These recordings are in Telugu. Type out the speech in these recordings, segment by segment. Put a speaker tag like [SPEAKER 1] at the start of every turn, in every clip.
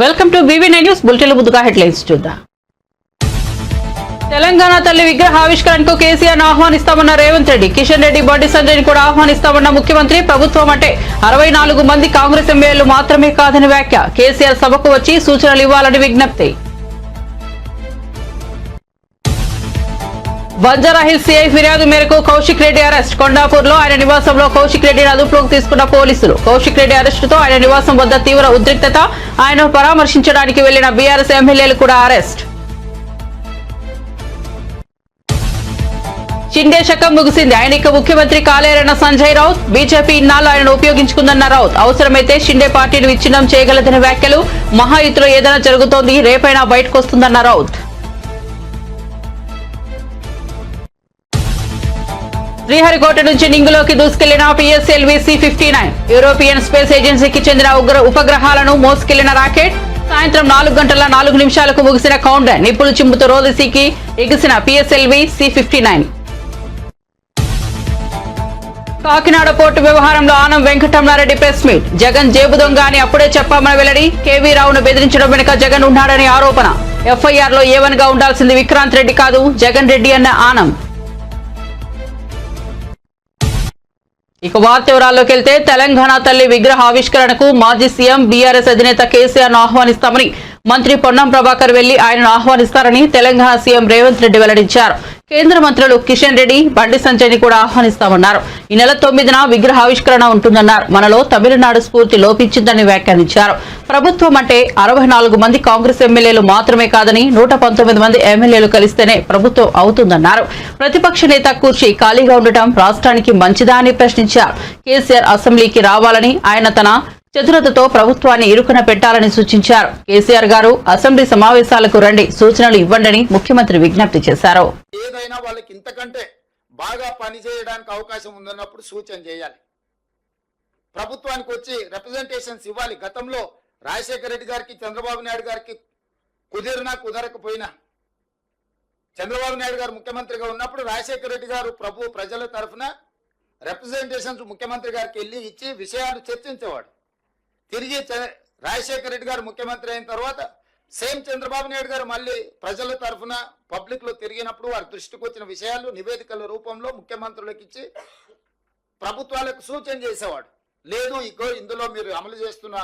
[SPEAKER 1] Welcome to BB9 news bulletin ముందుగా హెడ్లైన్స్ చూద్దాం. తెలంగాణ తల్లి విగ్రహావిష్కరణకు కేసీఆర్ ఆహ్వానిస్తామన్న రేవంత్ రెడ్డి. కిషన్ రెడ్డి, బండి సంజయ్ కూడా ఆహ్వానిస్తామన్న ముఖ్యమంత్రి. ప్రభుత్వం అంటే 64 మంది కాంగ్రెస్ ఎమ్మెల్యేలు మాత్రమే కాదని వ్యాఖ్య. కేసీఆర్ సభకు వచ్చి సూచనలు ఇవ్వాలని విజ్ఞప్తి. బంజారాహిల్స్ సిఐ ఫిర్యాదు మేరకు కౌశిక్ రెడ్డి అరెస్ట్. కొండాపూర్లో ఆయన నివాసంలో కౌశిక్ రెడ్డిని అదుపులోకి తీసుకున్న పోలీసులు. కౌశిక్ రెడ్డి అరెస్టుతో ఆయన నివాసం వద్ద తీవ్ర ఉద్రిక్తత. ఆయన పరామర్శించడానికి వెళ్లిన బీఆర్ఎస్ ఎమ్మెల్యేలు కూడా అరెస్ట్. షిండే శకం ముగిసింది. ఆయన ఇక ముఖ్యమంత్రి కాలేరన్న సంజయ్ రౌత్. బీజేపీ ఇన్నాళ్ళు ఆయనను ఉపయోగించుకుందన్న రౌత్. అవసరమైతే షిండే పార్టీని విచ్ఛిన్నం చేయగలదని వ్యాఖ్యలు. మహాయుతిలో ఏదైనా జరుగుతోంది, రేపైనా బయటకు వస్తుందన్న రౌత్. శ్రీహరికోట నుంచి నింగులోకి దూసుకెళ్లిన PSLV C-59 యూరోపియన్ స్పేస్ ఏజెన్సీకి చెందిన ఉపగ్రహాలను మోసుకెళ్లిన రాకెట్. సాయంత్రం 4 గంటల 4 నిమిషాలకు ముగిసిన కౌంటర్. నిప్పులు చింపుతూ రోదసీకి ఎగిసిన PSLV C-59. కాకినాడ పోర్టు వ్యవహారంలో ఆనం వెంకటరమణారెడ్డి ప్రెస్ మీట్. జగన్ జేబు దొంగ అని అప్పుడే చెప్పామని వెల్లడి. కేవీ రావును బెదిరించడం వెనుక జగన్ ఉన్నాడని ఆరోపణ. FIR లో A1 గా ఉండాల్సింది విక్రాంత్ రెడ్డి కాదు, జగన్ రెడ్డి అన్న ఆనం. ఇక వార్త వివరాల్లోకి వెళ్తే, తెలంగాణ తల్లి విగ్రహ ఆవిష్కరణకు మాజీ సీఎం బీఆర్ఎస్ అధినేత కేసీఆర్ ను ఆహ్వానిస్తామని మంత్రి పొన్నం ప్రభాకర్ వెళ్లి ఆయనను ఆహ్వానిస్తారని తెలంగాణ సీఎం రేవంత్ రెడ్డి వెల్లడించారు. కేంద్ర మంత్రులు కిషన్ రెడ్డి, బండి సంజయ్ ని కూడా ఆహ్వానిస్తామన్నారు. ఈ నెల 9న విగ్రహ ఆవిష్కరణ ఉంటుందన్నారు. మనలో తమిళనాడు స్ఫూర్తి లోపించిందని వ్యాఖ్యానించారు. ప్రభుత్వం అంటే 64 మంది కాంగ్రెస్ ఎమ్మెల్యేలు మాత్రమే కాదని 119 మంది ఎమ్మెల్యేలు కలిస్తేనే ప్రభుత్వం అవుతుందన్నారు. ప్రతిపక్ష నేత కుర్చీ ఖాళీగా ఉండటం రాష్ట్రానికి మంచిదా అని ప్రశ్నించారు. కేసీఆర్ అసెంబ్లీకి రావాలని, ఆయన తన చతురతతో ప్రభుత్వాన్ని ఇరుకున పెట్టాలని సూచించారు. కేసీఆర్ గారు అసెంబ్లీ సమావేశాలకు రండి, సూచనలు ఇవ్వండి ముఖ్యమంత్రి విజ్ఞప్తి చేశారు.
[SPEAKER 2] ఏదైనా వాళ్ళకి ఇంతకంటే బాగా పనిచేయడానికి అవకాశం ఉందన్నప్పుడు సూచన చేయాలి. ప్రభుత్వానికి వచ్చి రిప్రజెంటేషన్స్ ఇవ్వాలి. గతంలో రాజశేఖర రెడ్డి గారికి, చంద్రబాబు నాయుడు గారికి కుదిరినా కుదరకపోయినా, చంద్రబాబు నాయుడు గారు ముఖ్యమంత్రిగా ఉన్నప్పుడు రాజశేఖర రెడ్డి గారు ప్రజల తరఫున రిప్రజెంటేషన్స్ ముఖ్యమంత్రి గారికి వెళ్ళి ఇచ్చి విషయాలు చర్చించేవాడు. తిరిగి రాజశేఖర రెడ్డి గారు ముఖ్యమంత్రి అయిన తర్వాత సేమ్ చంద్రబాబు నాయుడు గారు మళ్ళీ ప్రజల తరఫున పబ్లిక్ లో తిరిగినప్పుడు వారి దృష్టికి వచ్చిన విషయాలు నివేదికల రూపంలో ముఖ్యమంత్రులకు ఇచ్చి ప్రభుత్వాలకు సూచన చేసేవాడు. లేదు, ఇగో ఇందులో మీరు అమలు చేస్తున్న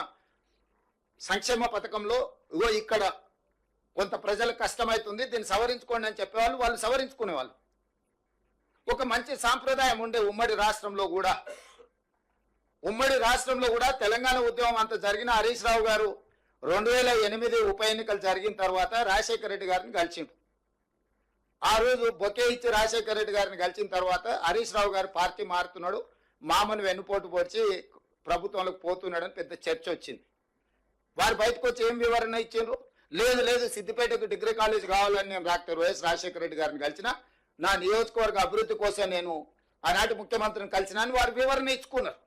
[SPEAKER 2] సంక్షేమ పథకంలో ఇగో ఇక్కడ కొంత ప్రజలకు కష్టమవుతుంది, దీన్ని సవరించుకోండి అని చెప్పేవాళ్ళు. వాళ్ళు సవరించుకునేవాళ్ళు. ఒక మంచి సాంప్రదాయం ఉండే ఉమ్మడి రాష్ట్రంలో కూడా తెలంగాణ ఉద్యమం అంత జరిగిన హరీష్ రావు గారు 2008 ఉప ఎన్నికలు జరిగిన తర్వాత రాజశేఖర రెడ్డి గారిని కలిసిండు. ఆ రోజు బొకే ఇచ్చి రాజశేఖర రెడ్డి గారిని కలిసిన తర్వాత హరీష్ రావు గారు పార్టీ మారుతున్నాడు, మామను వెన్నుపోటు పొడిచి ప్రభుత్వంలోకి పోతున్నాడని పెద్ద చర్చ వచ్చింది. వారు బయటకు వచ్చి ఏం వివరణ ఇచ్చిండ్రు? లేదు సిద్దిపేటకు డిగ్రీ కాలేజ్ కావాలని నేను డాక్టర్ వైఎస్ రాజశేఖర రెడ్డి గారిని కలిసిన, నా నియోజకవర్గ అభివృద్ధి కోసం నేను ఆనాటి ముఖ్యమంత్రిని కలిసిన అని వారు వివరణ ఇచ్చుకున్నారు.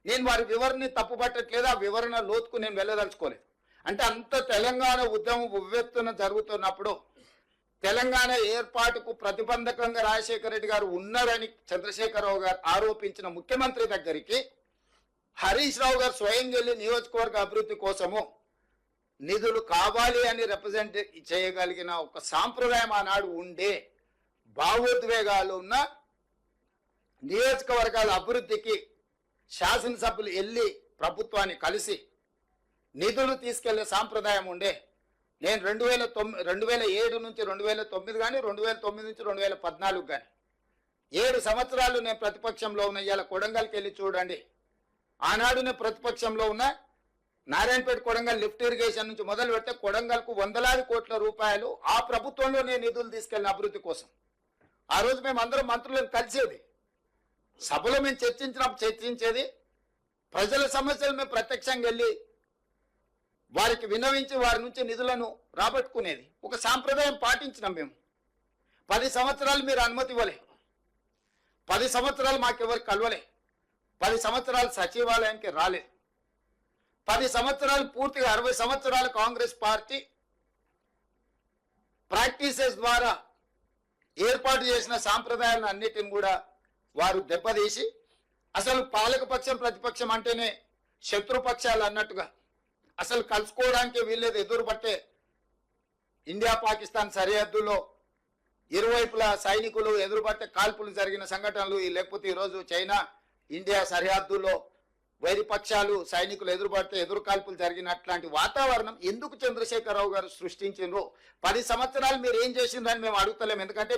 [SPEAKER 2] నేను వారి వివరణని తప్పుపట్టట్లేదు, ఆ వివరణ లోతుకు నేను వెళ్ళదలుచుకోలేదు. అంటే అంత తెలంగాణ ఉద్యమం ఉవ్వెత్తున జరుగుతున్నప్పుడు తెలంగాణ ఏర్పాటుకు ప్రతిబంధకంగా రాజశేఖర రెడ్డి గారు ఉన్నారని చంద్రశేఖరరావు గారు ఆరోపించిన ముఖ్యమంత్రి దగ్గరికి హరీష్ రావు గారు స్వయం వెళ్ళి నియోజకవర్గ అభివృద్ధి కోసము నిధులు కావాలి అని రిప్రజెంట్ చేయగలిగిన ఒక సాంప్రదాయం ఆనాడు ఉండే. భావోద్వేగాలు ఉన్న నియోజకవర్గాల అభివృద్ధికి శాసనసభ్యులు వెళ్ళి ప్రభుత్వాన్ని కలిసి నిధులు తీసుకెళ్లే సాంప్రదాయం ఉండే. నేను 2007 నుంచి 2009 కానీ 2009 నుంచి 2014 కానీ 7 సంవత్సరాలు నేను ప్రతిపక్షంలో ఉన్న. ఇవాళ కొడంగల్కి వెళ్ళి చూడండి, ఆనాడు నేను ప్రతిపక్షంలో ఉన్న. నారాయణపేట కొడంగల్ లిఫ్ట్ ఇరిగేషన్ నుంచి మొదలు పెడితే కొడంగల్కు 100 కోట్ల రూపాయలు ఆ ప్రభుత్వంలో నేను నిధులు తీసుకెళ్లిన అభివృద్ధి కోసం. ఆ రోజు మేము అందరం మంత్రులను కలిసేది, సభలో మేము చర్చించేది, ప్రజల సమస్యలు మేము ప్రత్యక్షంగా వెళ్ళి వారికి విన్నవించి వారి నుంచి నిధులను రాబట్టుకునేది. ఒక సాంప్రదాయం పాటించినాం మేము. 10 సంవత్సరాలు మీరు అనుమతి ఇవ్వలే, 10 సంవత్సరాలు మాకెవరికి కలవలే, 10 సంవత్సరాలు సచివాలయానికి రాలేదు, 10 సంవత్సరాలు పూర్తిగా 60 సంవత్సరాలు కాంగ్రెస్ పార్టీ ప్రాక్టీసెస్ ద్వారా ఏర్పాటు చేసిన సాంప్రదాయాలను అన్నిటిని కూడా వారు దెబ్బతీసి అసలు పాలకపక్షం ప్రతిపక్షం అంటేనే శత్రుపక్షాలు అన్నట్టుగా అసలు కలుసుకోవడానికి వీల్లేదు. ఎదురుపట్టే ఇండియా పాకిస్తాన్ సరిహద్దులో ఇరువైపుల సైనికులు ఎదురుపట్టే కాల్పులు జరిగిన సంఘటనలు, లేకపోతే ఈరోజు చైనా ఇండియా సరిహద్దులో వైరిపక్షాలు సైనికులు ఎదురుపడితే ఎదురు కాల్పులు జరిగినట్లాంటి వాతావరణం ఎందుకు చంద్రశేఖరరావు గారు సృష్టించారు? 10 సంవత్సరాలు మీరు ఏం చేసిందని మేము అడుగుతలేము. ఎందుకంటే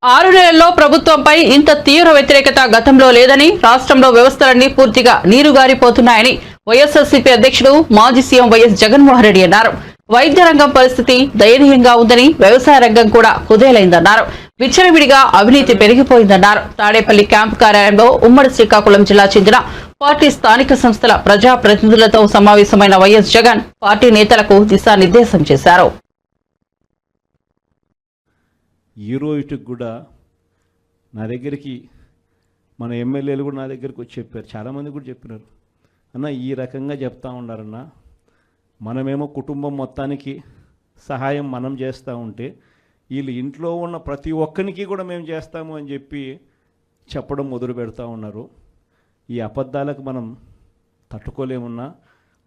[SPEAKER 1] 6 నెలల్లో ప్రభుత్వంపై ఇంత తీవ్ర వ్యతిరేకత గతంలో లేదని, రాష్ట్రంలో వ్యవస్థలన్నీ పూర్తిగా నీరుగారిపోతున్నాయని వైఎస్ఆర్సీపీ అధ్యక్షుడు మాజీ సీఎం వైఎస్ జగన్మోహన్ రెడ్డి అన్నారు. వైద్య రంగం పరిస్థితి దయనీయంగా ఉందని, వ్యవసాయ రంగం కూడా కుదేలైందన్నారు. విచ్చలవిడిగా అవినీతి పెరిగిపోయిందన్నారు. తాడేపల్లి క్యాంపు కార్యాలయంలో ఉమ్మడి శ్రీకాకుళం జిల్లా చెందిన పార్టీ స్థానిక సంస్థల ప్రజాప్రతినిధులతో సమావేశమైన వైఎస్ జగన్ పార్టీ నేతలకు దిశానిర్దేశం చేశారు.
[SPEAKER 3] ఈ రోజుకి కూడా నా దగ్గరికి మన ఎమ్మెల్యేలు కూడా నా దగ్గరికి వచ్చి చెప్పారు, చాలామంది కూడా చెప్పినారు, అన్న ఈ రకంగా చెప్తా ఉన్నారన్న, మనమేమో కుటుంబం మొత్తానికి సహాయం మనం చేస్తూ ఉంటే వీళ్ళు ఇంట్లో ఉన్న ప్రతి ఒక్కరికి కూడా మేము చేస్తాము అని చెప్పి చెప్పడం మొదలు పెడతా ఉన్నారు. ఈ అబద్ధాలకు మనం తట్టుకోలేమున్నా,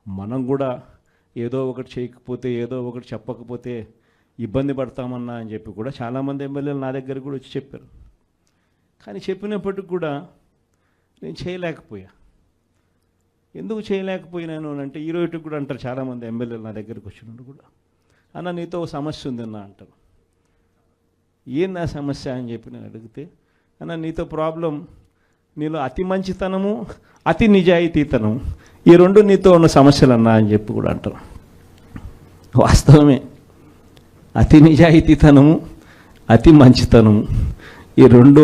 [SPEAKER 3] మనం కూడా ఏదో ఒకటి చేయకపోతే, ఏదో ఒకటి చెప్పకపోతే ఇబ్బంది పడతామన్నా అని చెప్పి కూడా చాలామంది ఎమ్మెల్యేలు నా దగ్గర కూడా వచ్చి చెప్పారు. కానీ చెప్పినప్పటికి కూడా నేను చేయలేకపోయా. ఎందుకు చేయలేకపోయినాను అంటే ఈ రోజుకి కూడా అంటారు చాలామంది ఎమ్మెల్యేలు నా దగ్గరికి వచ్చినప్పుడు కూడా, అన్న నీతో సమస్య ఉందన్న అంటారు. ఏంది ఆ సమస్య అని చెప్పి నేను అడిగితే, అన్న నీతో ప్రాబ్లం, నీలో అతి మంచితనము అతి నిజాయితీతనం, ఈ రెండు నీతో ఉన్న సమస్యలు అన్నా అని చెప్పి కూడా అంటారు. వాస్తవమే, అతి నిజాయితీతనము అతి మంచితనము ఈ రెండు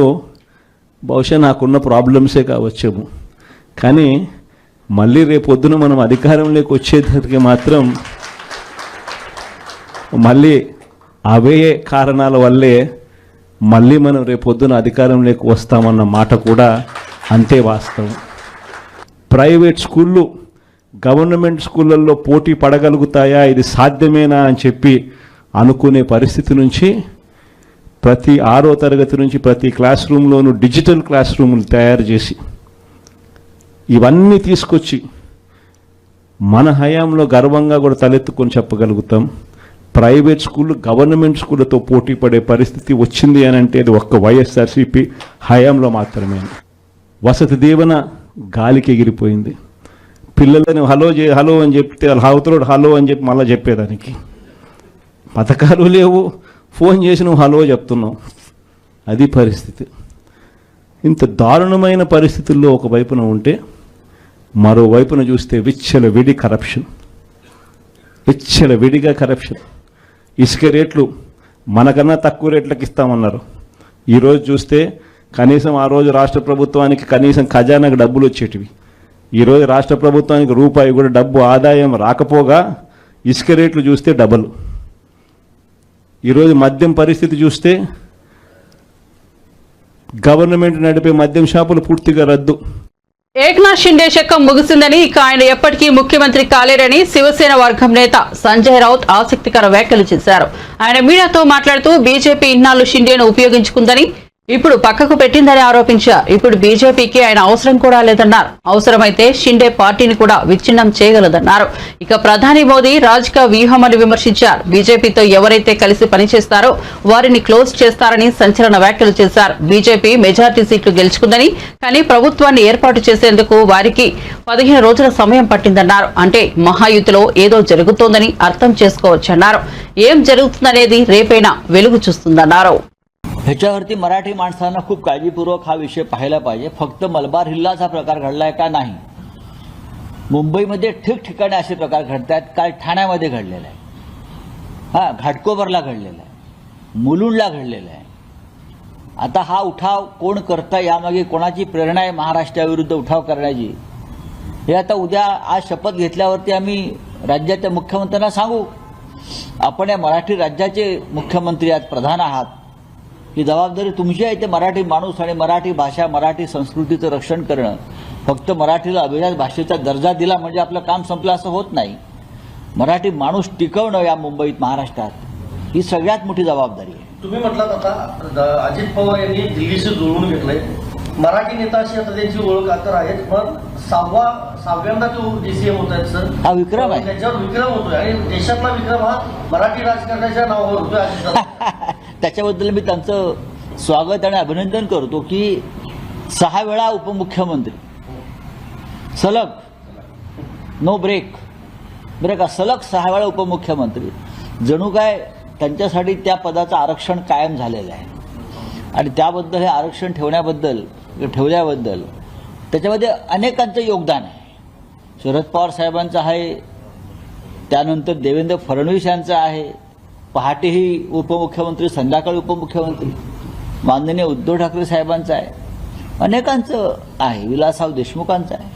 [SPEAKER 3] బహుశా నాకున్న ప్రాబ్లమ్సే కావచ్చేమో. కానీ మళ్ళీ రేపొద్దున మనం అధికారంలోకి వచ్చేసరికి మాత్రం మళ్ళీ అవే కారణాల వల్లే మళ్ళీ మనం రేపొద్దున అధికారంలోకి వస్తామన్న మాట కూడా అంతే వాస్తవం. ప్రైవేట్ స్కూళ్ళు గవర్నమెంట్ స్కూళ్ళల్లో పోటీ పడగలుగుతాయా, ఇది సాధ్యమేనా అని చెప్పి అనుకునే పరిస్థితి నుంచి ప్రతి 6వ తరగతి నుంచి ప్రతి క్లాస్ రూమ్లోనూ డిజిటల్ క్లాస్ రూములు తయారు చేసి ఇవన్నీ తీసుకొచ్చి మన హయాంలో గర్వంగా కూడా తలెత్తుకొని చెప్పగలుగుతాం. ప్రైవేట్ స్కూళ్ళు గవర్నమెంట్ స్కూళ్ళతో పోటీ పడే పరిస్థితి వచ్చింది అని అంటే అది ఒక్క వైఎస్ఆర్సీపీ హయాంలో మాత్రమే. వసతి దీవెన గాలికి ఎగిరిపోయింది. పిల్లలని హలో అని చెప్తే అవతలోడు హలో అని చెప్పి మళ్ళీ చెప్పేదానికి పథకాలు లేవు, ఫోన్ చేసి నువ్వు హలో చెప్తున్నావు, అది పరిస్థితి. ఇంత దారుణమైన పరిస్థితుల్లో ఒకవైపున ఉంటే మరోవైపున చూస్తే విచ్చలవిడి కరప్షన్. ఇసుక రేట్లు మనకన్నా తక్కువ రేట్లకు ఇస్తామన్నారు. ఈరోజు చూస్తే కనీసం ఆ రోజు రాష్ట్ర ప్రభుత్వానికి కనీసం ఖజానాకు డబ్బులు వచ్చేటివి. ఈరోజు రాష్ట్ర ప్రభుత్వానికి రూపాయి కూడా డబ్బు ఆదాయం రాకపోగా ఇసుక రేట్లు చూస్తే డబల్. ఈరోజు మద్యం పరిస్థితి చూస్తే గవర్నమెంట్ నడిపే మద్యం షాపులు పూర్తిగా రద్దు.
[SPEAKER 1] ఏక్నాథ్ షిండే శకం ముగిసిందని, ఇక ఆయన ఎప్పటికీ ముఖ్యమంత్రి కాలేరని శివసేన వర్గం నేత సంజయ్ రౌత్ ఆసక్తికర వ్యాఖ్యలు చేశారు. ఆయన మీడియాతో మాట్లాడుతూ బీజేపీ ఇన్నాళ్లు షిండేను ఉపయోగించుకుందని, ఇప్పుడు పక్కకు పెట్టిందని ఆరోపించారు. ఇప్పుడు బీజేపీకి ఆయన అవసరం కూడా లేదన్నారు. అవసరమైతే షిండే పార్టీని కూడా విచ్ఛిన్నం చేయగలదన్నారు. ఇక ప్రధాని మోదీ రాజకీయ వ్యూహమని విమర్శించారు. బీజేపీతో ఎవరైతే కలిసి పనిచేస్తారో వారిని క్లోజ్ చేస్తారని సంచలన వ్యాఖ్యలు చేశారు. బీజేపీ మెజార్టీ సీట్లు గెలుచుకుందని, కానీ ప్రభుత్వాన్ని ఏర్పాటు చేసేందుకు వారికి 15 రోజుల సమయం పట్టిందన్నారు. అంటే మహాయుతిలో ఏదో జరుగుతోందని అర్థం చేసుకోవచ్చన్నారు. ఏం జరుగుతుందనేది రేపైనా వెలుగు చూస్తుందన్నారు.
[SPEAKER 4] ह्याच्यावरती मराठी माणसांना खूप काळजीपूर्वक हा विषय पाहायला पाहिजे. फक्त मलबार हिल्लाचा प्रकार घडलाय का नाही, मुंबईमध्ये ठिकठिकाणी असे प्रकार घडतात. काल ठाण्यामध्ये घडलेला आहे, घाटकोपरला घडलेला आहे, मुलुंडला घडलेला आहे. आता हा उठाव कोण करतं, यामागे कोणाची प्रेरणा आहे महाराष्ट्राविरुद्ध उठाव करण्याची, हे आता उद्या आज शपथ घेतल्यावरती आम्ही राज्याच्या मुख्यमंत्र्यांना सांगू. आपण या मराठी राज्याचे मुख्यमंत्री आहात, प्रधान आहात, ही जबाबदारी तुमची आहे. ते मराठी माणूस आणि मराठी भाषा मराठी संस्कृतीचं रक्षण करणं, फक्त मराठीला अभिजात भाषेचा दर्जा दिला म्हणजे आपलं काम संपलं असं होत नाही. मराठी माणूस टिकवणं या मुंबईत महाराष्ट्रात ही सगळ्यात मोठी जबाबदारी आहे.
[SPEAKER 5] तुम्ही म्हटलात आता अजित पवार यांनी दिल्लीशी जुळवून घेतलंय, मराठी नेता अशी आता त्यांची ओळख तर आहेच, पण सहाव्यांदा तो DCM होत आहेत सर.
[SPEAKER 4] हा विक्रम आहे.
[SPEAKER 5] त्याच्यावर विक्रम होतोय आणि देशातला विक्रम हा मराठी राजकारणाच्या नावावर होतोय अजित.
[SPEAKER 4] त्याच्याबद्दल मी त्यांचं स्वागत आणि अभिनंदन करतो की 6 वेळा उपमुख्यमंत्री सलग, नो ब्रेक, बरं का, सलग 6 वेळा उपमुख्यमंत्री, जणू काय त्यांच्यासाठी त्या पदाचं आरक्षण कायम झालेलं आहे. आणि त्याबद्दल हे आरक्षण ठेवल्याबद्दल त्याच्यामध्ये अनेकांचं योगदान आहे. शरद पवार साहेबांचं आहे, त्यानंतर देवेंद्र फडणवीस यांचं आहे, पहाटेही उपमुख्यमंत्री, संध्याकाळी उपमुख्यमंत्री, माननीय उद्धव ठाकरे साहेबांचं आहे, अनेकांचं आहे, विलासराव देशमुखांचं आहे.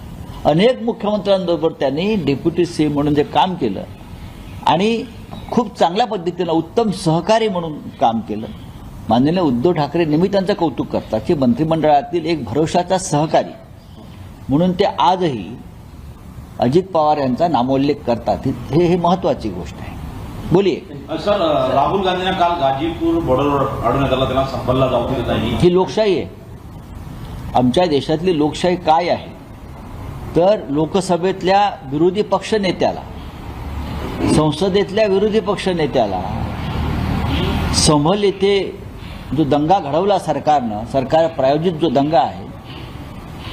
[SPEAKER 4] अनेक मुख्यमंत्र्यांबरोबर त्यांनी डेप्युटी सीएम म्हणून जे काम केलं आणि खूप चांगल्या पद्धतीनं उत्तम सहकारी म्हणून काम केलं. माननीय उद्धव ठाकरे नेहमी त्यांचं कौतुक करतात की मंत्रिमंडळातील एक भरोशाचा सहकारी म्हणून ते आजही अजित पवार यांचा नामोल्लेख करतात. हे महत्वाची गोष्ट आहे. बोलिये
[SPEAKER 6] सर, राहुल गांधींना काल गाजीपूर बॉर्डरवर अडवण्यात आला, त्यांना संपलला जाऊ दिलं नाही.
[SPEAKER 4] ही लोकशाही आहे. आमच्या देशातली लोकशाही काय आहे तर लोकसभेतल्या विरोधी पक्ष नेत्याला, संसदेतल्या विरोधी पक्ष नेत्याला संभल येथे जो दंगा घडवला सरकारनं, सरकार प्रायोजित जो दंगा आहे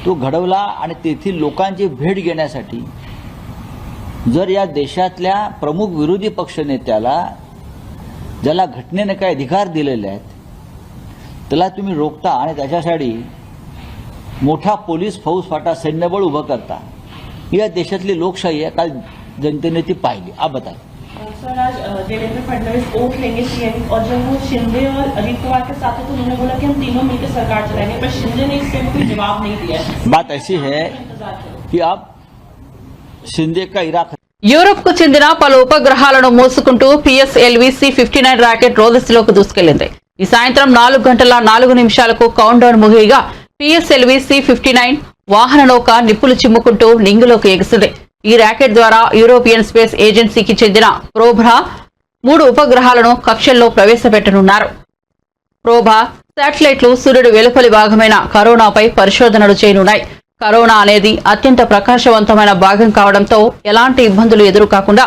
[SPEAKER 4] तो घडवला आणि तेथील लोकांची भेट घेण्यासाठी जर या देशातल्या प्रमुख विरोधी पक्ष नेत्याला, ज्याला घटनेने काही अधिकार दिलेले आहेत, त्याला तुम्ही रोखता आणि त्याच्यासाठी मोठा पोलीस फौजफाटा सैन्यबळ उभं करता. ही या देशातली लोकशाही आहे. काल जनतेने ती पाहिली. आप बताइए.
[SPEAKER 7] सर, आज देवेंद्र फडणवीस ओट लेंगे सीएम, और जब वो शिंदे और अजित पवार के साथ थे तो उन्होंने बोला कि हम तीनों मिलकर सरकार चलाएंगे, पर शिंदे ने इससे कोई जवाब नहीं दिया.
[SPEAKER 4] बात ऐसी है कि अब शिंदे का इराक
[SPEAKER 1] యూరప్ కు చెందిన పలు ఉపగ్రహాలను మోసుకుంటూ PSLV C-59 రాకెట్ రోదసిలోకి దూసుకెళ్లింది. ఈ సాయంత్రం 4 గంటల 4 నిమిషాలకు కౌంట్ డౌన్ ముగియగా PSLV C-59 వాహన నౌక నిప్పులు చిమ్ముకుంటూ నింగిలోకి ఎగిసింది. ఈ రాకెట్ ద్వారా యూరోపియన్ స్పేస్ ఏజెన్సీకి చెందిన ప్రోభా 3 ఉపగ్రహాలను కక్షల్లో ప్రవేశపెట్టనున్నారు. ప్రోభా శాటిలైట్లు సూర్యుడు వెలుపలి భాగమైన కరోనాపై పరిశోధనలు చేయనున్నాయి. కరోనా అనేది అత్యంత ప్రకాశవంతమైన భాగం కావడంతో ఎలాంటి ఇబ్బందులు ఎదురుకాకుండా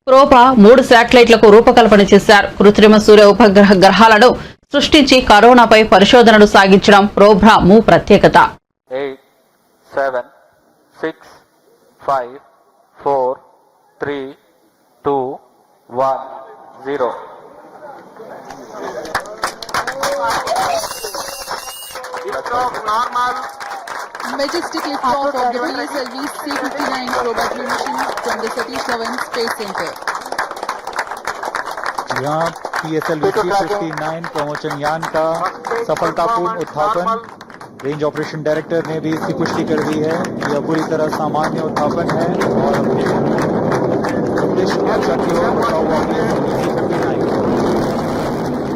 [SPEAKER 1] ప్రోభా 3 శాటిలైట్లకు రూపకల్పన చేశారు. కృత్రిమ సూర్య ఉపగ్రహ గ్రహాలను సృష్టించి కరోనాపై పరిశోధనలు సాగించడం ప్రోభా ప్రత్యేకత.
[SPEAKER 8] 8, 7, 6, 5, 4, 3, 2, 1, 0.
[SPEAKER 9] Majestic liftoff of the PSLV C-59 Proba-3 mission from the Satish Dhawan Space Center.
[SPEAKER 10] यहाँ PSLV C-59 प्रमोशन यान का सफलतापूर्ण उत्थापन रेंज ऑपरेशन डायरेक्टर ने भी इसकी पुष्टि कर दी है. यह पूरी तरह सामान्य उत्थापन है और अपने उद्देश्य की रक्षा की ओर बढ़ता हुआ C-59.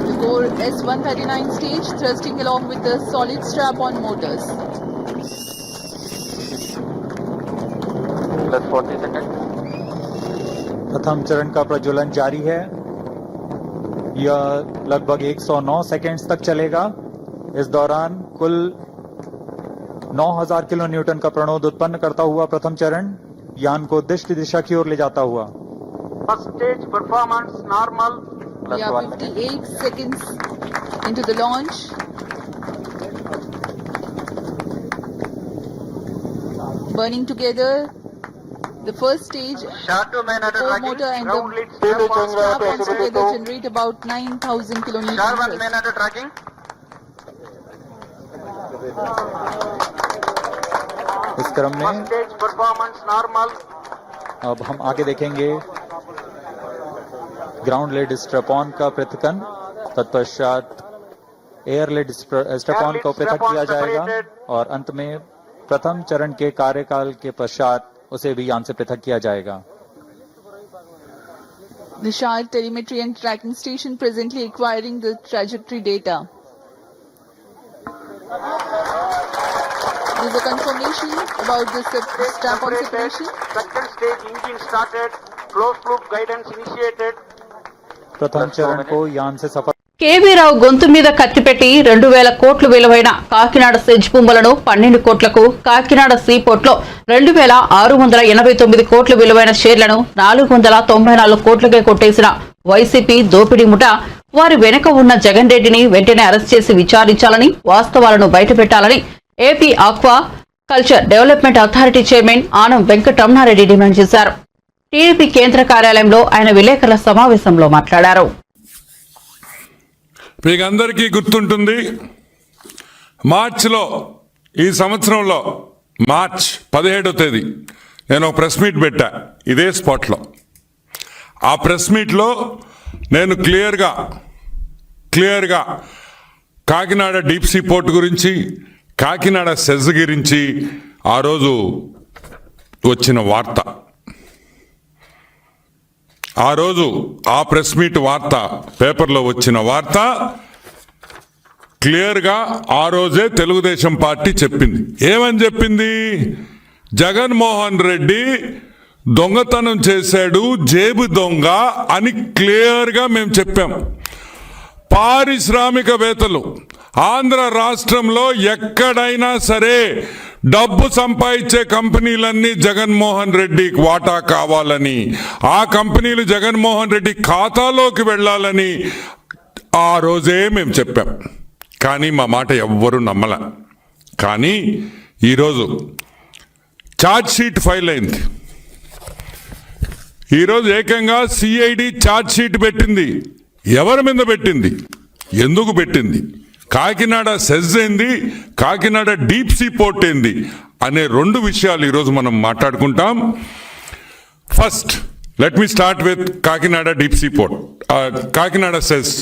[SPEAKER 9] The core S-139 stage thrusting along with the solid strap-on motors.
[SPEAKER 8] Plus 40 seconds.
[SPEAKER 10] प्रथम चरण का प्रज्वलन जारी है. यह लगभग 109 सेकेंड्स तक चलेगा. इस दौरान कुल 9000 किलो न्यूटन का प्रणोद उत्पन्न करता हुआ प्रथम चरण यान को उद्दिष्ट दिशा की ओर ले जाता हुआ.
[SPEAKER 8] First stage performance normal.
[SPEAKER 9] We are 58 seconds into the launch. Burning together the first stage, core motor and the strap-ons together generate about 9,000 kilonewton.
[SPEAKER 8] tracking.
[SPEAKER 10] इस क्रम में
[SPEAKER 8] Stage performance normal.
[SPEAKER 10] अब हम आगे देखेंगे ग्राउंड लेड स्ट्रैप-ऑन का पृथक्कन. तत्पश्चात एयर लेड स्ट्रैप-ऑन को पृथक किया जाएगा और अंत में प्रथम चरण के कार्यकाल के पश्चात उसे भी यान से पृथक किया जाएगा.
[SPEAKER 9] Nishad telemetry and tracking station presently acquiring the trajectory data. There is a confirmation about the strap-on separation.
[SPEAKER 8] Second stage engine started. Closed loop guidance initiated.
[SPEAKER 10] प्रथम चरण को यान से सफल
[SPEAKER 1] కేవీరావు గొంతు మీద కత్తిపెట్టి 2,000 కోట్లు విలువైన కాకినాడ సెజ్ భూములను 12 కోట్లకు, కాకినాడ సీపోర్ట్లో 2,689 కోట్ల విలువైన షేర్లను 494 కోట్లకే కొట్టేసిన వైసీపీ దోపిడీ ముఠ వారి వెనుక ఉన్న జగన్ రెడ్డిని వెంటనే అరెస్ట్ చేసి విచారించాలని, వాస్తవాలను బయటపెట్టాలని AP aquaculture development authority chairman Anam Venkataramana Reddy demand చేశారు. టీడీపీ కేంద్ర కార్యాలయంలో ఆయన విలేకరుల సమావేశంలో మాట్లాడారు.
[SPEAKER 11] మీకు అందరికీ గుర్తుంటుంది, మార్చిలో ఈ సంవత్సరంలో మార్చ్ 17వ తేదీ నేను ఒక ప్రెస్ మీట్ పెట్టా ఇదే స్పాట్లో. ఆ ప్రెస్ మీట్లో నేను క్లియర్గా కాకినాడ డీప్ సీ పోర్ట్ గురించి, కాకినాడ సెజ్ గురించి ఆ రోజు వచ్చిన వార్త, ఆ రోజు ఆ ప్రెస్ మీట్ వార్త, పేపర్లో వచ్చిన వార్త క్లియర్గా ఆ రోజే తెలుగుదేశం పార్టీ చెప్పింది. ఏమని చెప్పింది? జగన్మోహన్ రెడ్డి దొంగతనం చేశాడు, జేబు దొంగ అని క్లియర్గా మేము చెప్పాం. పారిశ్రామికవేత్తలు ఆంధ్ర రాష్ట్రంలో ఎక్కడైనా సరే డబ్బు సంపాదించే కంపెనీలన్నీ జగన్మోహన్ రెడ్డికి వాటా కావాలని, ఆ కంపెనీలు జగన్మోహన్ రెడ్డి ఖాతాలోకి వెళ్ళాలని ఆ రోజే మేము చెప్పాం. కానీ మా మాట ఎవ్వరూ నమ్మల. కానీ ఈరోజు ఛార్జ్ షీట్ ఫైల్ అయింది. ఈరోజు ఏకంగా సిఐడి ఛార్జ్ షీట్ పెట్టింది. ఎవరి మీద పెట్టింది? ఎందుకు పెట్టింది? కాకినాడ సెజ్ ఏంది, కాకినాడ డీప్ సీ పోర్ట్ ఏంది అనే 2 విషయాలు ఈరోజు మనం మాట్లాడుకుంటాం. First let me start with Kakinada deep sea port. Kakinada SEZ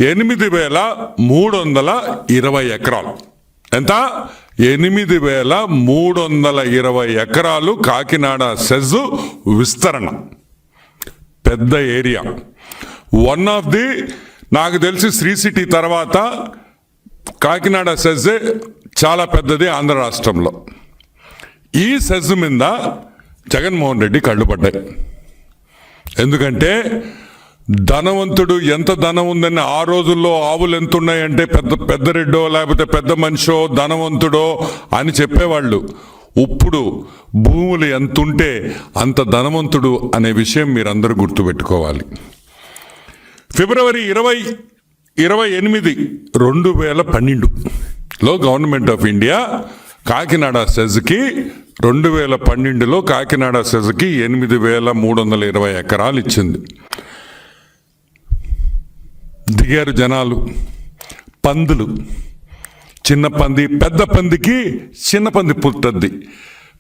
[SPEAKER 11] 8,320 ఎకరాలు. ఎంత? 8,320 ఎకరాలు కాకినాడ సెజ్ విస్తరణ. పెద్ద ఏరియా. వన్ ఆఫ్ ది, నాకు తెలిసి శ్రీ సిటీ తర్వాత కాకినాడ సెజ్ చాలా పెద్దది ఆంధ్ర రాష్ట్రంలో. ఈ సెజ్ మీద జగన్మోహన్ రెడ్డి కళ్ళు పడ్డాయి. ఎందుకంటే ధనవంతుడు, ఎంత ధనం ఉందని ఆ రోజుల్లో ఆవులు ఎంత ఉన్నాయంటే పెద్ద రెడ్డో లేకపోతే పెద్ద మనిషో ధనవంతుడో అని చెప్పేవాళ్ళు. ఇప్పుడు భూములు ఎంత ఉంటే అంత ధనవంతుడు అనే విషయం మీరందరూ గుర్తుపెట్టుకోవాలి. ఫిబ్రవరి 28, 2012లో గవర్నమెంట్ ఆఫ్ ఇండియా కాకినాడ సెజ్కి 2012లో కాకినాడ సెజ్కి 8,320 ఎకరాలు ఇచ్చింది. దిగారు జనాలు, పందులు, చిన్న పంది, పెద్ద పందికి చిన్న పంది పుట్టద్ది.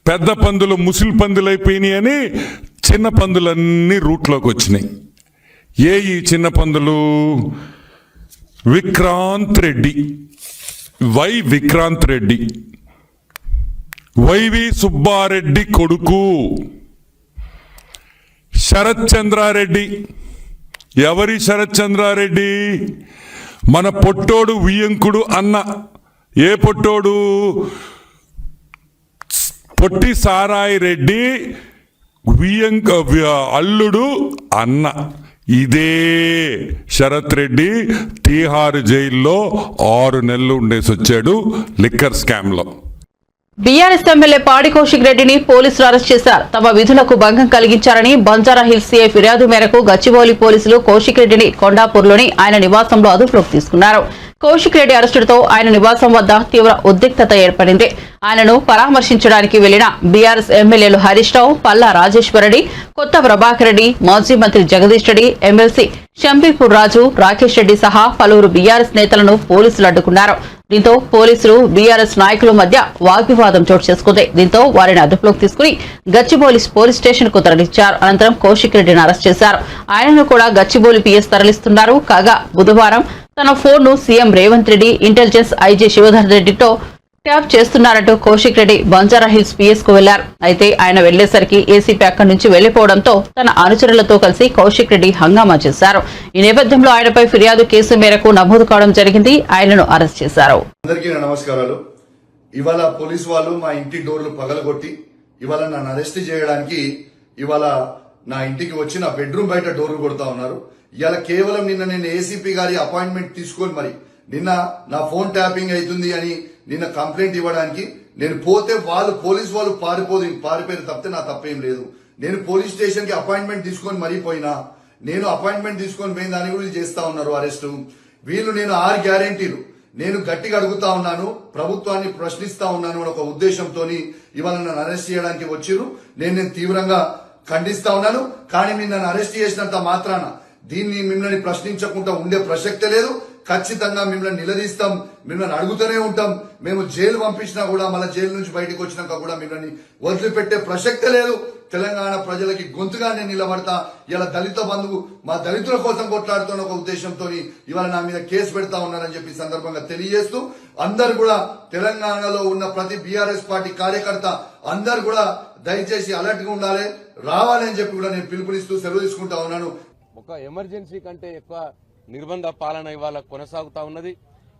[SPEAKER 11] పెద్ద పందులు ముసిలి పందులు అయిపోయినాయి అని చిన్న పందులన్నీ రూట్లోకి వచ్చినాయి. ఈ చిన్న పందులు? విక్రాంత్ రెడ్డి, విక్రాంత్ రెడ్డి, వైవి సుబ్బారెడ్డి కొడుకు శరత్ చంద్రారెడ్డి. ఎవరి శరత్ చంద్రారెడ్డి? మన పొట్టోడు వియ్యంకుడు అన్న. ఏ పొట్టోడు? పొట్టి సారాయి రెడ్డి అల్లుడు అన్న. ఇదే శరత్ రెడ్డి తీహారు జైల్లో 6 నెలలు ఉండేసి వచ్చాడు లిక్కర్ స్కామ్లో.
[SPEAKER 1] బీఆర్ఎస్ ఎమ్మెల్యే పాడి కౌశిక్ రెడ్డిని పోలీసులు అరెస్ట్ చేశారు. తమ విధులకు భంగం కలిగించారని బంజారా హిల్స్ సీఐ ఫిర్యాదు మేరకు గచ్చిబౌలి పోలీసులు కౌశిక్ రెడ్డిని కొండాపూర్లోని ఆయన నివాసంలో అదుపులోకి తీసుకున్నారు. కౌశిక్ రెడ్డి అరెస్టుతో ఆయన నివాసం వద్ద తీవ్ర ఉద్రిక్తత ఏర్పడింది. ఆయనను పరామర్శించడానికి వెళ్లిన బీఆర్ఎస్ ఎమ్మెల్యేలు హరీష్ రావు, పల్లా రాజేశ్వరరెడ్డి, కొత్త ప్రభాకర్ రెడ్డి, మాజీ మంత్రి జగదీష్ రెడ్డి, ఎమ్మెల్సీ షంపీపూర్ రాజు, రాకేష్ రెడ్డి సహా పలువురు బీఆర్ఎస్ నేతలను పోలీసులు అడ్డుకున్నారు. దీంతో పోలీసులు బీఆర్ఎస్ నాయకుల మధ్య వాగ్వివాదం చోటు చేసుకుంది. దీంతో వారిని అదుపులోకి తీసుకుని గచ్చిబౌలి పోలీస్ స్టేషన్ కు తరలించారు. అనంతరం కౌశిక్ రెడ్డిని అరెస్ట్ చేశారు. ఆయనను కూడా గచ్చిబౌలి పీఎస్ తరలిస్తున్నారు. కాగా బుధవారం తన ఫోన్ ను CM Revanth Reddy, intelligence IG Shivadhar రెడ్డితో ట్యాప్ చేస్తున్నారంటూ కౌశిక్ రెడ్డి బంజారా హిల్స్ పీఎస్ కు వెళ్లారు. అయితే ఆయన వెళ్లేసరికి ఏసీపీ అక్కడి నుంచి వెళ్లిపోవడంతో తన అనుచరులతో కలిసి కౌశిక్ రెడ్డి హంగామా చేశారు. ఈ నేపథ్యంలో ఆయనపై ఫిర్యాదు కేసు మేరకు నమోదు కావడం జరిగింది. ఆయనను అరెస్ట్ చేశారు.
[SPEAKER 12] అందరికీ నమస్కారాలు. ఇవాళ పోలీసు వాళ్ళు మా ఇంటి డోర్లు పగలగొట్టి ఇవాళ నన్ను అరెస్ట్ చేయడానికి ఇవాళ నా ఇంటికి వచ్చి నా బెడ్రూమ్ బయట డోర్లు కొడతా ఉన్నారు. ఇవాళ కేవలం నిన్న నేను ఏసీపీ గారి అపాయింట్మెంట్ తీసుకొని మరి నిన్న నా ఫోన్ ట్యాపింగ్ అవుతుంది అని నిన్న కంప్లైంట్ ఇవ్వడానికి నేను పోతే పోలీసు వాళ్ళు పారిపోయారు తప్పితే నా తప్పేం లేదు. నేను పోలీస్ స్టేషన్ కి అపాయింట్మెంట్ తీసుకొని మరీ పోయినా, నేను అపాయింట్మెంట్ తీసుకొని పోయిన దాన్ని కూడా చేస్తా ఉన్నారు అరెస్టు. వీళ్ళు నేను 6 గ్యారెంటీలు నేను గట్టిగా అడుగుతా ఉన్నాను, ప్రభుత్వాన్ని ప్రశ్నిస్తా ఉన్నాను అని ఒక ఉద్దేశంతో ఇవాళ నన్ను అరెస్ట్ చేయడానికి వచ్చిర్రు. నేను తీవ్రంగా ఖండిస్తా ఉన్నాను. కానీ మీరు నన్ను అరెస్ట్ చేసినంత మాత్రాన దీన్ని మిమ్మల్ని ప్రశ్నించకుండా ఉండే ప్రసక్తే లేదు. ఖచ్చితంగా మిమ్మల్ని నిలదీస్తాం, మిమ్మల్ని అడుగుతూనే ఉంటాం. మేము జైలు పంపించినా కూడా మళ్ళీ జైలు నుంచి బయటకు వచ్చినాక కూడా మిమ్మల్ని వదిలిపెట్టే ప్రసక్తే లేదు. తెలంగాణ ప్రజలకి గొంతుగా నేను నిలబడతా. ఇలా దళిత బంధువు మా దళితుల కోసం కొట్లాడుతున్న ఒక ఉద్దేశంతో ఇవాళ నా మీద కేసు పెడతా ఉన్నారని చెప్పి సందర్భంగా తెలియజేస్తూ, అందరు కూడా తెలంగాణలో ఉన్న ప్రతి బీఆర్ఎస్ పార్టీ కార్యకర్త అందరు కూడా దయచేసి అలర్ట్ గా ఉండాలి, రావాలని చెప్పి కూడా నేను పిలుపునిస్తూ సెలవు తీసుకుంటా ఉన్నాను.
[SPEAKER 13] ఒక ఎమర్జెన్సీ కంటే ఎక్కువ నిర్బంధ పాలన ఇవాళ కొనసాగుతా ఉన్నది.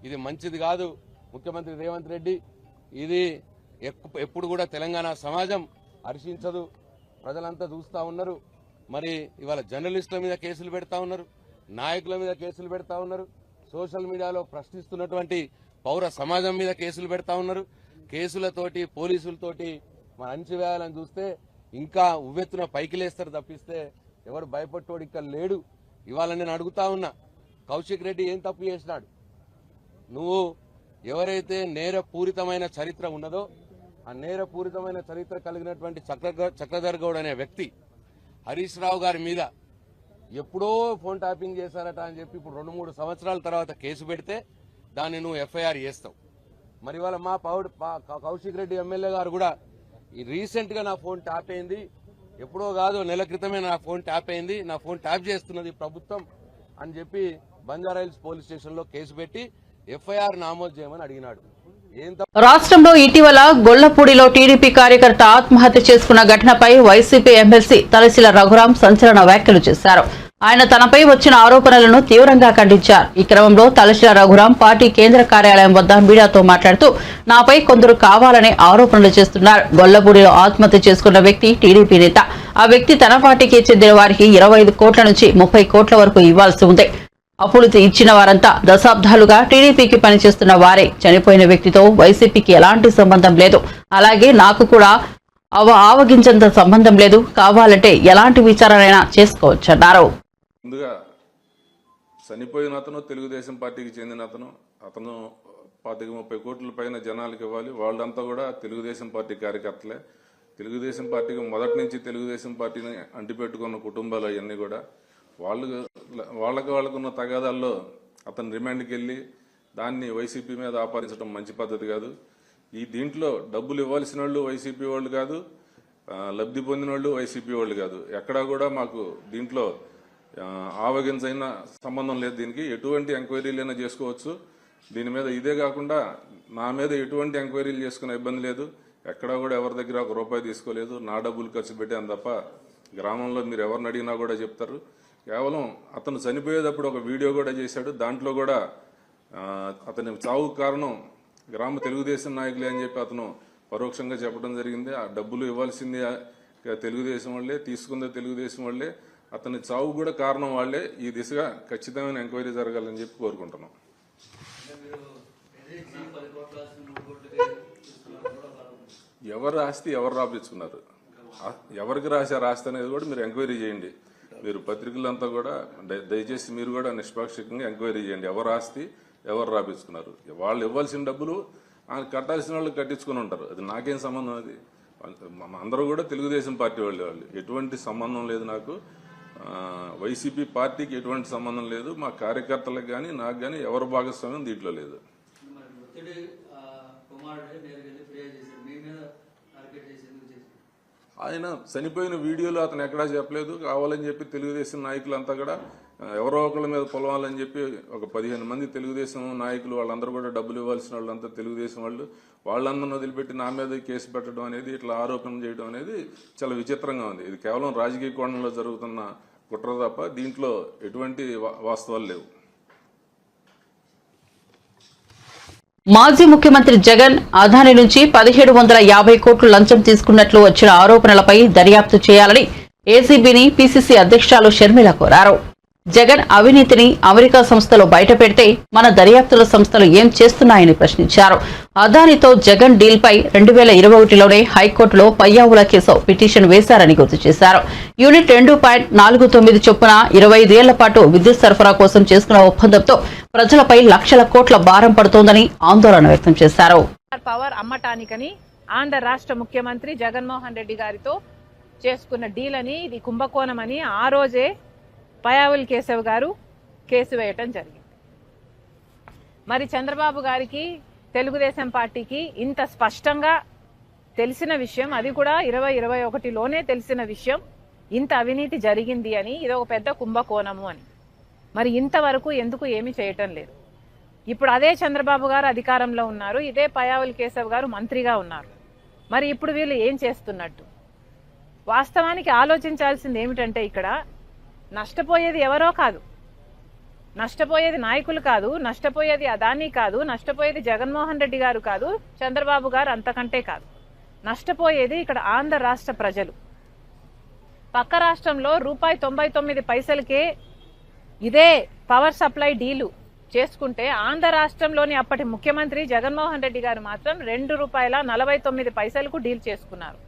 [SPEAKER 13] ఇది మంచిది కాదు. ముఖ్యమంత్రి రేవంత్ రెడ్డి ఇది ఎప్పుడు కూడా తెలంగాణ సమాజం హర్షించదు. ప్రజలంతా చూస్తా ఉన్నారు. మరి ఇవాళ జర్నలిస్టుల మీద కేసులు పెడతా ఉన్నారు, నాయకుల మీద కేసులు పెడతా ఉన్నారు, సోషల్ మీడియాలో ప్రశ్నిస్తున్నటువంటి పౌర సమాజం మీద కేసులు పెడతా ఉన్నారు. కేసులతోటి పోలీసులతోటి మన అణిచివేయాలని చూస్తే ఇంకా ఉవ్వెత్తున పైకి లేస్తారు తప్పిస్తే ఎవరు భయపట్టోడు ఇక్కడ లేడు. ఇవాళ నేను అడుగుతా ఉన్నా, కౌశిక్ రెడ్డి ఏం తప్పు చేసినాడు? నువ్వు ఎవరైతే నేరపూరితమైన చరిత్ర ఉన్నదో ఆ నేరపూరితమైన చరిత్ర కలిగినటువంటి చక్రధర్ గౌడ్ అనే వ్యక్తి హరీష్ రావు గారి మీద ఎప్పుడో ఫోన్ ట్యాపింగ్ చేశారట అని చెప్పి ఇప్పుడు 2-3 సంవత్సరాల తర్వాత కేసు పెడితే దాన్ని నువ్వు ఎఫ్ఐఆర్ చేస్తావు. మరి ఇవాళ మా కౌశిక్ రెడ్డి ఎమ్మెల్యే గారు కూడా రీసెంట్ గా నా ఫోన్ ట్యాప్ అయింది, ఎప్పుడో కాదు నెల క్రితమే నా ఫోన్ ట్యాప్ అయింది, నా ఫోన్ ట్యాప్ చేస్తున్నది ప్రభుత్వం అని చెప్పి బంజారాహిల్స్ పోలీస్ స్టేషన్ లో కేసు పెట్టి ఎఫ్ఐఆర్ నమోదు చేయమని అడిగినాడు.
[SPEAKER 1] రాష్ట్రంలో ఇటీవల గొల్లపూడిలో టీడీపీ కార్యకర్త ఆత్మహత్య చేసుకున్న ఘటనపై వైసీపీ ఎమ్మెల్సీ తలశిల రఘురాం సంచలన వ్యాఖ్యలు చేశారు. ఆయన తనపై వచ్చిన ఆరోపణలను తీవ్రంగా ఖండించారు. ఈ క్రమంలో తలశిల రఘురాం పార్టీ కేంద్ర కార్యాలయం వద్ద మీడియాతో మాట్లాడుతూ నాపై కొందరు కావాలనే ఆరోపణలు చేస్తున్నారు. గొల్లపూడిలో ఆత్మహత్య చేసుకున్న వ్యక్తి టీడీపీ నేత. ఆ వ్యక్తి తన పార్టీకి చెందిన వారికి 25 కోట్ల నుంచి 30 కోట్ల వరకు ఇవ్వాల్సి ఉంది. అప్పులు ఇచ్చిన వారంతా దశాబ్దాలుగా టీడీపీకి పనిచేస్తున్న వారే. చనిపోయిన వ్యక్తితో వైసీపీకి ఎలాంటి సంబంధం లేదు. అలాగే నాకు కూడా ఆవగించంత సంబంధం లేదు. కావాలంటే ఎలాంటి విచారణైనా చేసుకోవచ్చన్నారు.
[SPEAKER 14] ముందుగా చనిపోయిన అతను తెలుగుదేశం పార్టీకి చెందిన అతను 25-30 కోట్ల పైన జనాలకు ఇవ్వాలి. వాళ్ళంతా కూడా తెలుగుదేశం పార్టీ కార్యకర్తలే. తెలుగుదేశం పార్టీకి మొదటి నుంచి తెలుగుదేశం పార్టీని అంటిపెట్టుకున్న కుటుంబాలు అవన్నీ కూడా వాళ్ళకున్న తగాదాల్లో అతను రిమాండ్కి వెళ్ళి దాన్ని వైసీపీ మీద ఆపాదించడం మంచి పద్ధతి కాదు. దీంట్లో డబ్బులు ఇవ్వాల్సిన వాళ్ళు వైసీపీ వాళ్ళు కాదు, లబ్ధి పొందిన వాళ్ళు వైసీపీ వాళ్ళు కాదు. ఎక్కడా కూడా మాకు దీంట్లో ఆవగించైన సంబంధం లేదు. దీనికి ఎటువంటి ఎంక్వైరీలైనా చేసుకోవచ్చు. దీని మీద ఇదే కాకుండా నా మీద ఎటువంటి ఎంక్వైరీలు చేసుకునే ఇబ్బంది లేదు. ఎక్కడా కూడా ఎవరి దగ్గర ₹1 తీసుకోలేదు. నా డబ్బులు ఖర్చు పెట్టాను తప్ప గ్రామంలో మీరు ఎవరిని అడిగినా కూడా చెప్తారు. కేవలం అతను చనిపోయేటప్పుడు ఒక వీడియో కూడా చేశాడు. దాంట్లో కూడా అతని చావు కారణం గ్రామ తెలుగుదేశం నాయకులే అని చెప్పి అతను పరోక్షంగా చెప్పడం జరిగింది. ఆ డబ్బులు ఇవ్వాల్సింది తెలుగుదేశం వాళ్ళే, తీసుకుందే తెలుగుదేశం వాళ్ళే, అతని చావు కూడా కారణం వాళ్లే. ఈ దిశగా ఖచ్చితమైన ఎంక్వైరీ జరగాలని చెప్పి కోరుకుంటున్నాం. ఎవరు ఆస్తి ఎవరు రాపించుకున్నారు, ఎవరికి రాశారు ఆస్తి అనేది కూడా మీరు ఎంక్వైరీ చేయండి. మీరు పత్రికలంతా కూడా దయచేసి మీరు కూడా నిష్పాక్షికంగా ఎంక్వైరీ చేయండి. ఎవరు ఆస్తి ఎవరు రాపించుకున్నారు. వాళ్ళు ఇవ్వాల్సిన డబ్బులు కట్టాల్సిన వాళ్ళు కట్టించుకుని ఉంటారు. అది నాకేం సంబంధం? అది అందరూ కూడా తెలుగుదేశం పార్టీ వాళ్ళు ఎటువంటి సంబంధం లేదు నాకు. వైసీపీ పార్టీకి ఎటువంటి సంబంధం లేదు. మా కార్యకర్తలకు కానీ నాకు కానీ ఎవరు భాగస్వామ్యం దీంట్లో లేదు. ఆయన చనిపోయిన వీడియోలో అతను ఎక్కడా చెప్పలేదు. కావాలని చెప్పి తెలుగుదేశం నాయకులంతా కూడా ఎవరో ఒకళ్ళ మీద పొలవాలని చెప్పి ఒక 15 మంది తెలుగుదేశం నాయకులు వాళ్ళందరూ కూడా డబ్బులు ఇవ్వాల్సిన వాళ్ళంతా తెలుగుదేశం వాళ్ళందరిని వదిలిపెట్టి నా మీద కేసు పెట్టడం అనేది, ఇట్లా ఆరోపణ చేయడం అనేది చాలా విచిత్రంగా ఉంది. ఇది కేవలం రాజకీయ కోణంలో జరుగుతున్న కుట్ర తప్ప దీంట్లో ఎటువంటి వాస్తవాలు లేవు.
[SPEAKER 1] మాజీ ముఖ్యమంత్రి జగన్ అదాని నుంచి 1750 కోట్లు లంచం తీసుకున్నట్లు వచ్చిన ఆరోపణలపై దర్యాప్తు చేయాలని ఏసీబీని పీసీసీ అధ్యక్షురాలు షర్మిల కోరారు. జగన్ అవినీతిని అమెరికా సంస్థలు బయటపెడితే మన దర్యాప్తుల సంస్థలు ఏం చేస్తున్నాయని ప్రశ్నించారు. అదానితో జగన్ డీల్ పై 2021లోనే హైకోర్టులో పయ్యావుల కేసు పిటిషన్ వేశారని గుర్తు చేశారు. యూనిట్ 2.49 చొప్పున 25 ఏళ్ల పాటు విద్యుత్ సరఫరా కోసం చేసుకున్న ఒప్పందంతో ప్రజలపై లక్షల కోట్ల భారం పడుతోందని ఆందోళన వ్యక్తం చేశారు.
[SPEAKER 15] పవర్ అమ్మటానికని ఆంధ్ర రాష్ట్ర ముఖ్యమంత్రి జగన్మోహన్ రెడ్డి గారితో చేసుకున్న డీల్ అని, ఇది కుంభకోణమని ఆ రోజే పయ్యావుల కేశవ్ గారు కేసు వేయటం జరిగింది. మరి చంద్రబాబు గారికి, తెలుగుదేశం పార్టీకి ఇంత స్పష్టంగా తెలిసిన విషయం, అది కూడా 2021లోనే తెలిసిన విషయం, ఇంత అవినీతి జరిగింది అని, ఇది ఒక పెద్ద కుంభకోణము అని. మరి ఇంతవరకు ఎందుకు ఏమీ చేయటం లేదు? ఇప్పుడు అదే చంద్రబాబు గారు అధికారంలో ఉన్నారు, ఇదే పయ్యావుల కేశవ్ గారు మంత్రిగా ఉన్నారు. మరి ఇప్పుడు వీళ్ళు ఏం చేస్తున్నట్టు? వాస్తవానికి ఆలోచించాల్సింది ఏమిటంటే, ఇక్కడ నష్టపోయేది ఎవరో కాదు, నష్టపోయేది నాయకులు కాదు, నష్టపోయేది అదానీ కాదు, నష్టపోయేది జగన్మోహన్ రెడ్డి గారు కాదు, చంద్రబాబు గారు అంతకంటే కాదు. నష్టపోయేది ఇక్కడ ఆంధ్ర రాష్ట్ర ప్రజలు. పక్క రాష్ట్రంలో ₹99 ఇదే పవర్ సప్లై డీలు చేసుకుంటే, ఆంధ్ర రాష్ట్రంలోని అప్పటి ముఖ్యమంత్రి జగన్మోహన్ రెడ్డి గారు మాత్రం ₹2.49 డీల్ చేసుకున్నారు.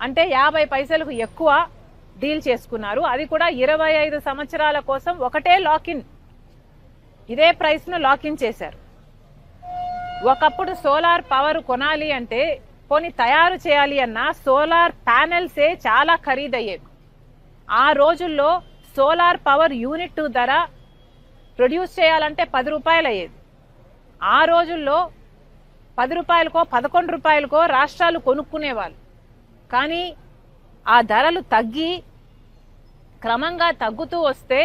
[SPEAKER 15] అంటే 50 పైసలకు ఎక్కువ డీల్ చేసుకున్నారు. అది కూడా 25 సంవత్సరాల కోసం ఒకటే లాకిన్, ఇదే ప్రైస్ ను లాకిన్ చేశారు. ఒకప్పుడు సోలార్ పవర్ కొనాలి అంటే, పోనీ తయారు చేయాలి అన్నా సోలార్ ప్యానెల్సే చాలా ఖరీదయ్యేవి. ఆ రోజుల్లో సోలార్ పవర్ యూనిట్ ధర ప్రొడ్యూస్ చేయాలంటే ₹10 అయ్యేది. ఆ రోజుల్లో ₹10కో ₹11కో రాష్ట్రాలు కొనుక్కునేవాళ్ళు. కానీ ఆ ధరలు తగ్గి క్రమంగా తగ్గుతూ వస్తే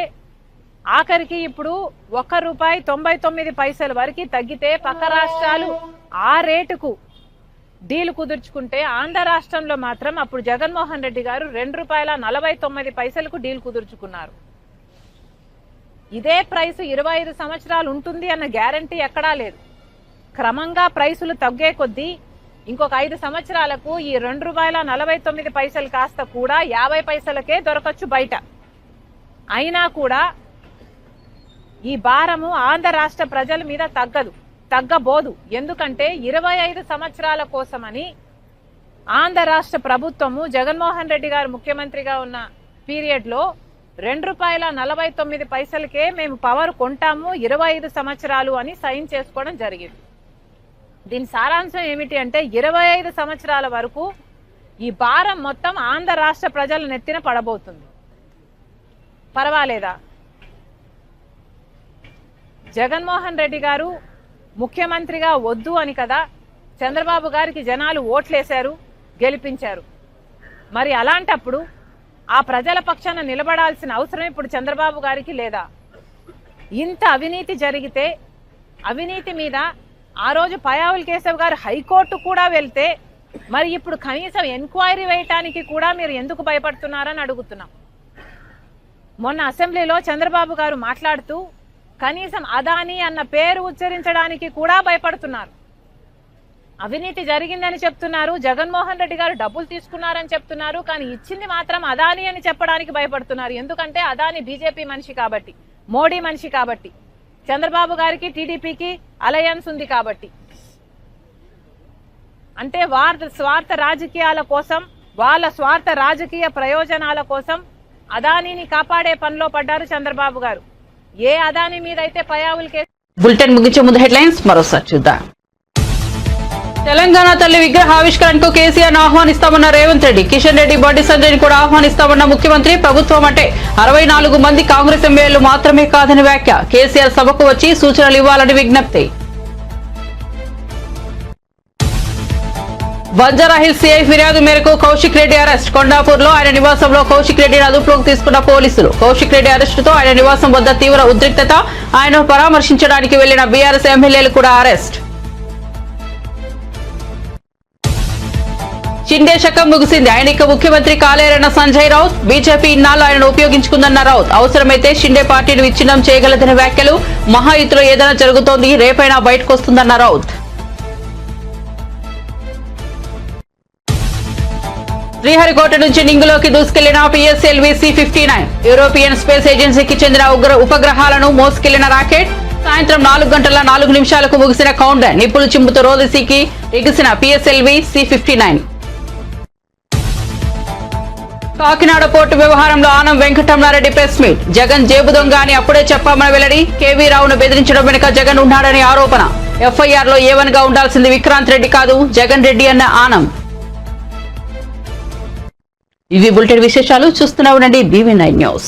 [SPEAKER 15] ఆఖరికి ఇప్పుడు ₹1.99 వరకు తగ్గితే పక్క రాష్ట్రాలు ఆ రేటుకు డీల్ కుదుర్చుకుంటే, ఆంధ్ర రాష్ట్రంలో మాత్రం అప్పుడు జగన్మోహన్ రెడ్డి గారు ₹2.49 డీల్ కుదుర్చుకున్నారు. ఇదే ప్రైస్ 25 సంవత్సరాలు ఉంటుంది అన్న గ్యారంటీ ఎక్కడా లేదు. క్రమంగా ప్రైసులు తగ్గే కొద్దీ ఇంకొక 5 సంవత్సరాలకు ఈ ₹2.49 కాస్త కూడా 50 పైసలకే దొరకచ్చు బయట. అయినా కూడా ఈ భారము ఆంధ్ర రాష్ట్ర ప్రజల మీద తగ్గబోదు. ఎందుకంటే 25 సంవత్సరాల కోసమని ఆంధ్ర రాష్ట్ర ప్రభుత్వము, జగన్మోహన్ రెడ్డి గారు ముఖ్యమంత్రిగా ఉన్న పీరియడ్ లో ₹2.49 మేము పవర్ కొంటాము 25 సంవత్సరాలు అని సైన్ చేసుకోవడం జరిగింది. దీని సారాంశం ఏమిటి అంటే, 25 సంవత్సరాల వరకు ఈ భారం మొత్తం ఆంధ్ర రాష్ట్ర ప్రజల నెత్తిన పడబోతుంది. పర్వాలేదా? జగన్మోహన్ రెడ్డి గారు ముఖ్యమంత్రిగా వద్దు అని కదా చంద్రబాబు గారికి జనాలు ఓట్లేశారు, గెలిపించారు. మరి అలాంటప్పుడు ఆ ప్రజల పక్షాన నిలబడాల్సిన అవసరం ఇప్పుడు చంద్రబాబు గారికి లేదా? ఇంత అవినీతి జరిగితే, అవినీతి మీద ఆ రోజు పయ్యావుల కేశవ్ గారు హైకోర్టు కూడా వెళ్తే, మరి ఇప్పుడు కనీసం ఎంక్వైరీ వేయటానికి కూడా మీరు ఎందుకు భయపడుతున్నారని అడుగుతున్నాం. మొన్న అసెంబ్లీలో చంద్రబాబు గారు మాట్లాడుతూ కనీసం అదానీ అన్న పేరు ఉచ్చరించడానికి కూడా భయపడుతున్నారు. అవినీతి జరిగిందని చెప్తున్నారు, జగన్మోహన్ రెడ్డి గారు డబ్బులు తీసుకున్నారని చెప్తున్నారు, కానీ ఇచ్చింది మాత్రం అదానీ అని చెప్పడానికి భయపడుతున్నారు. ఎందుకంటే అదానీ బీజేపీ మనిషి కాబట్టి, మోడీ మనిషి కాబట్టి, చంద్రబాబు గారికి టీడీపీకి అలయన్స్ ఉంది కాబట్టి. అంటే వాళ్ళ స్వార్థ రాజకీయాల కోసం, వాళ్ళ స్వార్థ రాజకీయ ప్రయోజనాల కోసం అదానీని కాపాడే పనిలో పడ్డారు చంద్రబాబు గారు. ఏ అదానీ మీద అయితే పయ్యావుల కేసు.
[SPEAKER 1] బులెటిన్ ముగించే ముందు హెడ్లైన్స్ మరోసారి చూద్దాం. తెలంగాణ తల్లి విగ్రహ ఆవిష్కరణకు కేసీఆర్ ఆహ్వానిస్తామన్న రేవంత్ రెడ్డి. కిషన్ రెడ్డి, బండి సంజయ్ని కూడా ఆహ్వానిస్తామన్న ముఖ్యమంత్రి. ప్రభుత్వం అంటే 64 మంది కాంగ్రెస్ ఎమ్మెల్యేలు మాత్రమే కాదని వ్యాఖ్య. కేసీఆర్ సభకు వచ్చి సూచనలు ఇవ్వాలని విజ్ఞప్తి. బంజారాహిల్స్ సిఐ ఫిర్యాదు మేరకు కౌశిక్ రెడ్డి అరెస్ట్. కొండాపూర్లో ఆయన నివాసంలో కౌశిక్ రెడ్డిని అదుపులోకి తీసుకున్న పోలీసులు. కౌశిక్ రెడ్డి అరెస్టుతో ఆయన నివాసం వద్ద తీవ్ర ఉద్రిక్తత. ఆయనను పరామర్శించడానికి వెళ్లిన బీఆర్ఎస్ ఎమ్మెల్యేలు కూడా అరెస్ట్. షిండే శకం ముగిసింది. ఆయన ఇక ముఖ్యమంత్రి కాలేరన్న సంజయ్ రౌత్. బీజేపీ ఇన్నాళ్ళు ఆయనను ఉపయోగించుకుందన్న రౌత్. అవసరమైతే షిండే పార్టీని విచ్ఛిన్నం చేయగలదన్న వ్యాఖ్యలు. మహాయుతిలో ఏదైనా జరుగుతోంది, రేపైనా బయటకు వస్తుందన్న రౌత్. శ్రీహరికోట నుంచి నింగులోకి దూసుకెళ్లిన PSLV C-59 యూరోపియన్ స్పేస్ ఏజెన్సీకి చెందిన ఉపగ్రహాలను మోసుకెళ్లిన రాకెట్. సాయంత్రం 4 గంటల 4 నిమిషాలకు ముగిసిన కౌంట్ నిప్పులు చింపుతూ రోదసీకి ఎగిసిన PSLV C-59. కాకినాడ పోర్టు వ్యవహారంలో ఆనం వెంకటరమణారెడ్డి ప్రెస్ మీట్. జగన్ జేబు దొంగ అని అప్పుడే చెప్పామని వెల్లడి. కేవీ రావును బెదిరించడం వెనుక జగన్ ఉన్నాడని ఆరోపణ. FIR లో A1 గా ఉండాల్సింది విక్రాంత్ రెడ్డి కాదు జగన్ రెడ్డి అన్న ఆనం. ఇవి బులెటిన్ విశేషాలు. చూస్తూనే ఉండండి BV9 న్యూస్.